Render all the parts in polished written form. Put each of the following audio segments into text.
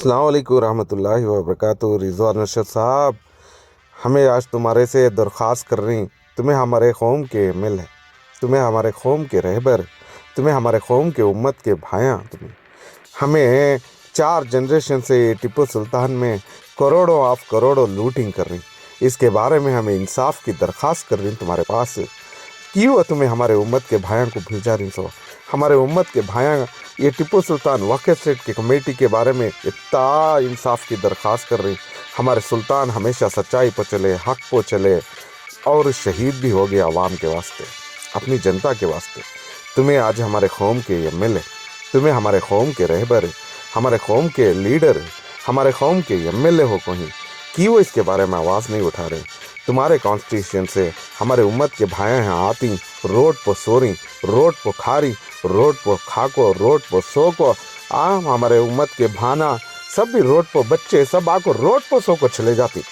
अस्सलाम वालेकुम रहमतुल्लाहि व बरकातुहू। रिजवान अरशद साहब, हमें आज तुम्हारे से दरख्वास्त कर रही, तुम्हें हमारे कौम के एमिल है, तुम्हें हमारे कौम के रहबर, तुम्हें हमारे कौम के उम्मत के भाया, तुम्हें हमें 4 जनरेशन से टिप्पू सुल्तान में करोड़ों ऑफ करोड़ों लूटिंग कर रही। इसके बारे में हमें इंसाफ की दरख्वास्त कर रही तुम्हारे पास। क्यों तुम्हें हमारे उम्मत के भाइयों को भेजा रही सो? हमारे उम्मत के भाया ये टिप्पू सुल्तान वक़्फ़ स्टेट की कमेटी के बारे में इतना इंसाफ की दरख्वास्त कर रही। हमारे सुल्तान हमेशा सच्चाई पर चले, हक़ पर चले और शहीद भी हो गया आवाम के वास्ते, अपनी जनता के वास्ते। तुम्हें आज हमारे कौम के एमिल है, तुम्हें हमारे कौम के रहबर, हमारे कौम के लीडर, हमारे कौम के एमिल हो कहीं, क्यों इसके बारे में आवाज़ नहीं उठा रहे? तुम्हारे कॉन्स्टिट्यूशन से हमारे उम्मत के भाई हैं आती, रोड पर सो रही, रोड पर खा रही, रोड पर खाको, रोड पर सो को आम हमारे उम्मत के भाना सब भी रोड पर, बच्चे सब आको रोड पर सो को चले जाती।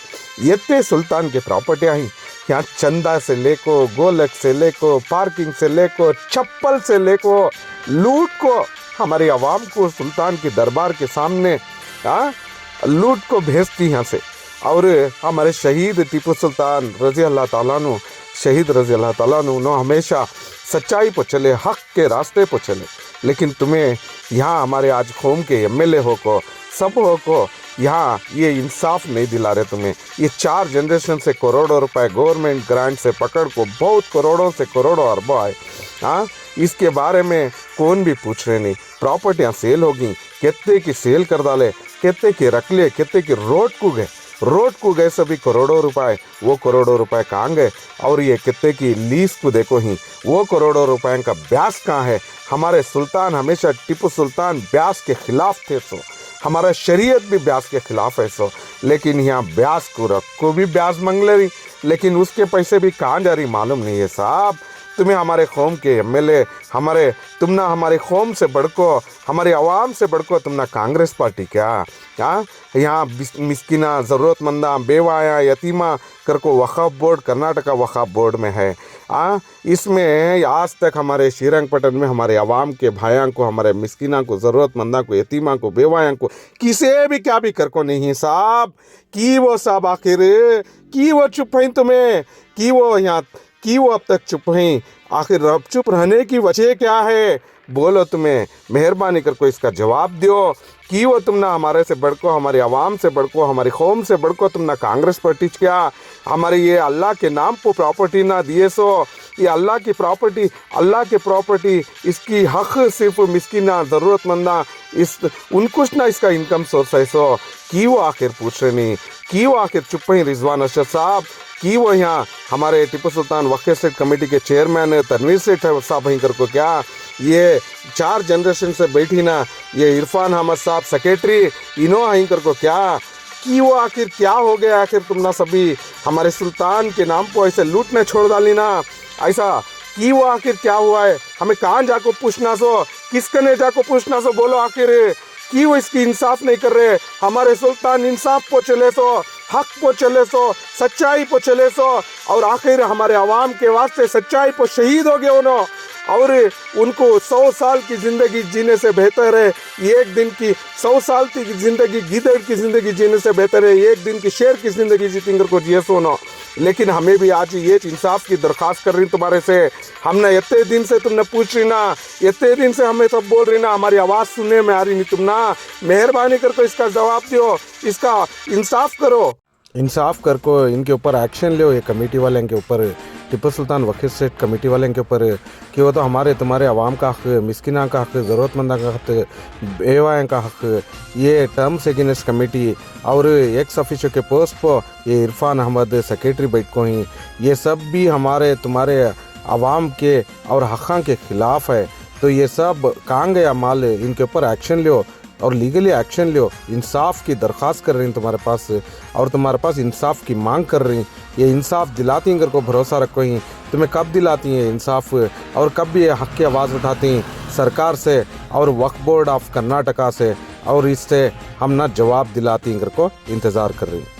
ये सुल्तान के प्रॉपर्टियाँ ही यहाँ चंदा से लेको, गोलक से लेको, पार्किंग से लेको, चप्पल से लेको, लूट को हमारी आवाम को सुल्तान के दरबार के सामने लूट को भेजती यहाँ से। और हमारे शहीद टीपू सुल्तान रज़ी अल्लाह ताला नु, शहीद रज़ी अल्लाह ताला नु हमेशा सच्चाई पर चले, हक़ के रास्ते पर चले। लेकिन तुम्हें यहाँ हमारे आज कौम के एमएलए हो को, सब हो को यहाँ ये इंसाफ नहीं दिला रहे तुम्हें। ये 4 जनरेशन से करोड़ों रुपए गवर्नमेंट ग्रांट से पकड़ को बहुत करोड़ों से करोड़ों अरबों आए। इसके बारे में कौन भी पूछ रहे नहीं। प्रॉपर्टियाँ सेल होगी, कितने की सेल कर डाले, कितने की रख ले, कितने की रोड को गए सभी करोड़ों रुपए। वो करोड़ों रुपए कहाँ गए? और ये कितने की लीज को देखो ही, वो करोड़ों रुपए का ब्याज कहाँ है? हमारे सुल्तान हमेशा टिप्पू सुल्तान ब्याज के खिलाफ थे सो, हमारा शरीयत भी ब्याज के खिलाफ है सो। लेकिन यहाँ ब्याज को भी ब्याज मांग ले रही, लेकिन उसके पैसे भी कहाँ जा रही मालूम नहीं है साहब। तुम्हें हमारे कौम के एमएलए, तुम ना हमारे कौम से बढ़को, हमारे आवाम से बढ़को, तुम ना कांग्रेस पार्टी क्या? यहाँ मिस्किना, ज़रूरतमंदा, बेवाया, यतीमा करको वक़्फ़ बोर्ड कर्नाटका वक़्फ़ बोर्ड में है। इसमें आज तक हमारे श्रीरंगपट्टन में हमारे आवाम के भाइयों को, हमारे मिस्किना को, ज़रूरतमंदा को, यतीमा को, बेवाया को किसे भी क्या भी करको नहीं साहब। कि वो साहब आखिर कि वो चुप हैं तुम्हें, कि वो यहाँ कि वो अब तक चुप हैं? आखिर अब चुप रहने की वजह क्या है? बोलो, तुम्हें मेहरबानी कर को इसका जवाब दो। कि वो तुम ना हमारे से बढ़को, हमारी आवाम से बढ़को, हमारी कौम से बढ़को, तुम ना कांग्रेस पार्टी क्या? हमारे ये अल्लाह के नाम पर प्रॉपर्टी ना दिए सो, ये अल्लाह की प्रॉपर्टी, अल्लाह के प्रॉपर्टी, इसकी हक़ सिर्फ मिस्किना, ज़रूरतमंदा इस उनको ना इसका इनकम सोर्स है सो। कि वो आखिर पूछ रहे नहीं, कि वो आखिर चुप हैं रिजवान अरशद साहब? कि वो यहाँ हमारे टिप्पू सुल्तान वक़्फ़ स्टेट कमेटी के चेयरमैन तनवीर सेठ साहब वहीं कर को क्या? ये 4 जनरेशन से बैठी ना ये इरफान अहमद साहब सेक्रेटरी, इन्हों वहीं कर को क्या? कि वो आखिर क्या हो गया? आखिर तुम ना सभी हमारे सुल्तान के नाम पर ऐसे लूटने छोड़ डाली ना ऐसा। कि वो आखिर क्या हुआ है? हमें कहाँ जाको पूछना सो, किसकने जाको पूछना सो? बोलो आखिर कि वो इसकी इंसाफ नहीं कर रहे? हमारे सुल्तान इंसाफ को चले सो, हक को चले सो, सच्चाई को चले सो, और आखिर हमारे आवाम के वास्ते सच्चाई को शहीद हो गए उन्होंने। और उनको 100 साल की ज़िंदगी जीने से बेहतर है एक दिन की 100 साल की ज़िंदगी, गिदड़ की ज़िंदगी जीने से बेहतर है एक दिन की शेर की ज़िंदगी जीतेंगे को जिए सोना। लेकिन हमें भी आज ये इंसाफ की दरख्वास्त कर रही तुम्हारे से। हमने इतने दिन से तुमने पूछ रही ना, इतने दिन से हमें सब बोल रही ना, हमारी आवाज़ सुनने में आ रही नहीं। तुम ना मेहरबानी कर तो इसका जवाब दो, इसका इंसाफ करो, इंसाफ कर को इनके ऊपर एक्शन लो। ये कमेटी वाले के ऊपर, टिप्पू सुल्तान वक़्फ़ स्टेट कमेटी वाले के ऊपर, कि वो तो हमारे तुम्हारे आवाम का हक़, मिस्किना का हक़, ज़रूरतमंदा का हक़, बेवाया का हक़, ये टर्म्स अगेंस्ट कमेटी और एक्स ऑफिसर के पोस्ट पर ये इरफान अहमद सेक्रेटरी बैठ को ही, ये सब भी हमारे तुम्हारे आवाम के और हक़ां के ख़िलाफ़ है। तो ये सब कहाँ गया माल? इनके ऊपर एक्शन लो और लीगली एक्शन लो। इंसाफ की दरख्वास्त कर रही हैं तुम्हारे पास, और तुम्हारे पास इंसाफ की मांग कर रही। ये इंसाफ दिलाती हैं को भरोसा रखो ही। तुम्हें कब दिलाती हैं इंसाफ, और कब भी ये हक़ की आवाज़ उठाती हैं सरकार से और वक्फ बोर्ड ऑफ कर्नाटका से, और इससे हम ना जवाब दिलाती हैं को इंतज़ार कर रही हैं।